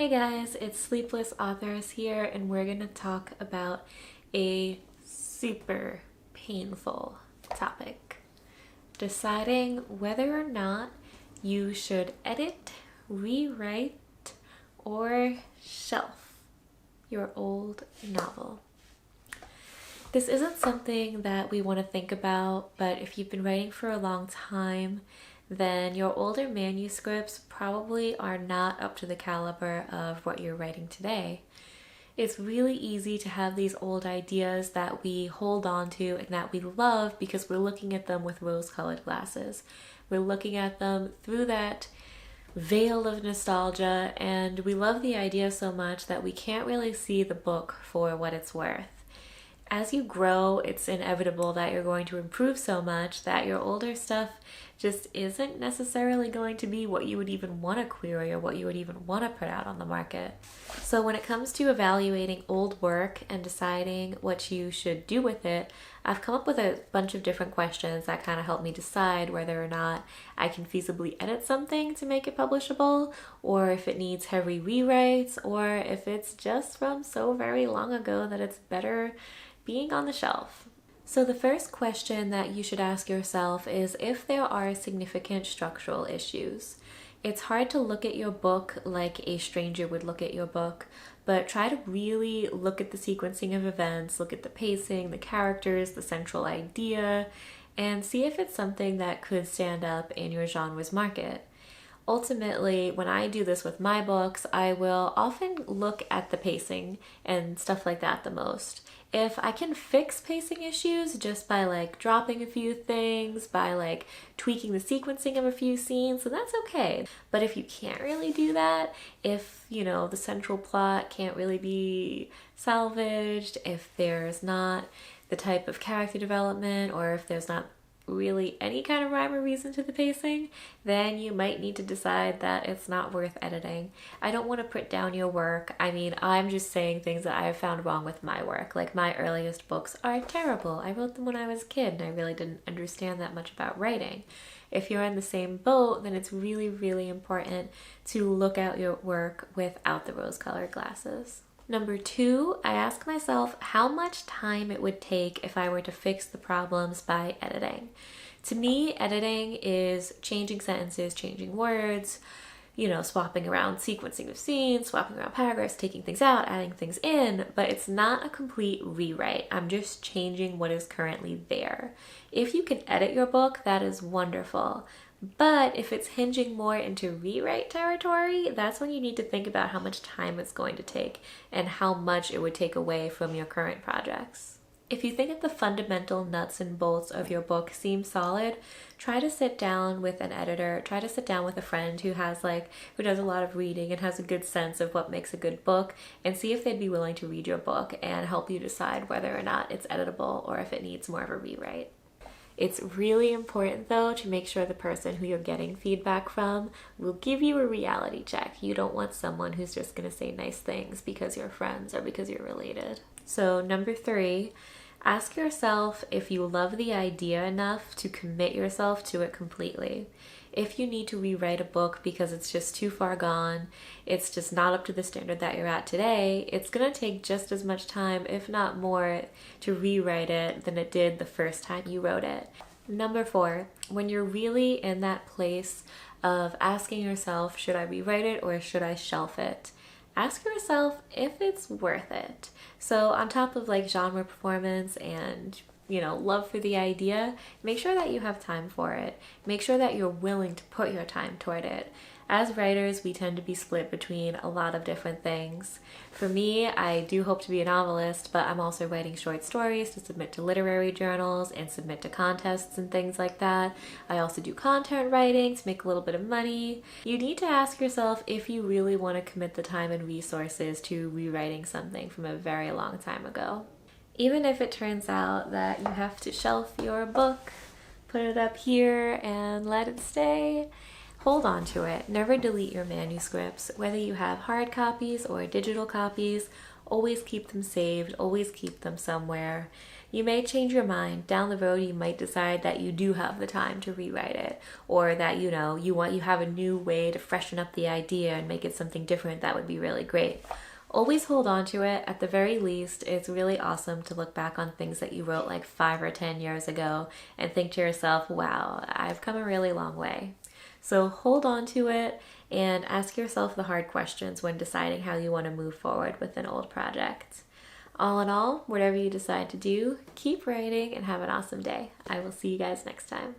Hey guys, it's Sleepless Authors here, and we're gonna talk about a super painful topic. Deciding whether or not you should edit, rewrite, or shelf your old novel. This isn't something that we want to think about, but if you've been writing for a long time, then your older manuscripts probably are not up to the caliber of what you're writing today. It's really easy to have these old ideas that we hold on to and that we love because we're looking at them with rose-colored glasses. We're looking at them through that veil of nostalgia, and we love the idea so much that we can't really see the book for what it's worth. As you grow, it's inevitable that you're going to improve so much that your older stuff just isn't necessarily going to be what you would even want to query or what you would even want to put out on the market. So when it comes to evaluating old work and deciding what you should do with it, I've come up with a bunch of different questions that kind of help me decide whether or not I can feasibly edit something to make it publishable, or if it needs heavy rewrites, or if it's just from so very long ago that it's better being on the shelf. So the first question that you should ask yourself is if there are significant structural issues. It's hard to look at your book like a stranger would look at your book, but try to really look at the sequencing of events, look at the pacing, the characters, the central idea, and see if it's something that could stand up in your genre's market. Ultimately, when I do this with my books, I will often look at the pacing and stuff like that the most. If I can fix pacing issues just by dropping a few things, by tweaking the sequencing of a few scenes, then that's okay. But if you can't really do that, if the central plot can't really be salvaged, if there's not the type of character development, or if there's not really any kind of rhyme or reason to the pacing, then you might need to decide that it's not worth editing. I don't want to put down your work. I'm just saying things that I have found wrong with my work. My earliest books are terrible. I wrote them when I was a kid and I really didn't understand that much about writing. If you're in the same boat, then it's really, really important to look at your work without the rose-colored glasses. Number 2, I ask myself how much time it would take if I were to fix the problems by editing. To me, editing is changing sentences, changing words, swapping around sequencing of scenes, swapping around paragraphs, taking things out, adding things in, but it's not a complete rewrite. I'm just changing what is currently there. If you can edit your book, that is wonderful. But if it's hinging more into rewrite territory, that's when you need to think about how much time it's going to take and how much it would take away from your current projects. If you think that the fundamental nuts and bolts of your book seem solid, try to sit down with an editor, try to sit down with a friend who does a lot of reading and has a good sense of what makes a good book, and see if they'd be willing to read your book and help you decide whether or not it's editable or if it needs more of a rewrite. It's really important, though, to make sure the person who you're getting feedback from will give you a reality check. You don't want someone who's just going to say nice things because you're friends or because you're related. So number 3, ask yourself if you love the idea enough to commit yourself to it completely. If you need to rewrite a book because it's just too far gone, it's just not up to the standard that you're at today, it's going to take just as much time, if not more, to rewrite it than it did the first time you wrote it. Number 4, when you're really in that place of asking yourself, should I rewrite it or should I shelf it? Ask yourself if it's worth it. So on top of genre performance and love for the idea, make sure that you have time for it. Make sure that you're willing to put your time toward it. As writers, we tend to be split between a lot of different things. For me, I do hope to be a novelist, but I'm also writing short stories to submit to literary journals and submit to contests and things like that. I also do content writing to make a little bit of money. You need to ask yourself if you really want to commit the time and resources to rewriting something from a very long time ago. Even if it turns out that you have to shelf your book, put it up here and let it stay, hold on to it. Never delete your manuscripts. Whether you have hard copies or digital copies, always keep them saved, always keep them somewhere. You may change your mind. Down the road, you might decide that you do have the time to rewrite it, or that you have a new way to freshen up the idea and make it something different that would be really great. Always hold on to it. At the very least, it's really awesome to look back on things that you wrote like 5 or 10 years ago and think to yourself, wow, I've come a really long way. So hold on to it and ask yourself the hard questions when deciding how you want to move forward with an old project. All in all, whatever you decide to do, keep writing and have an awesome day. I will see you guys next time.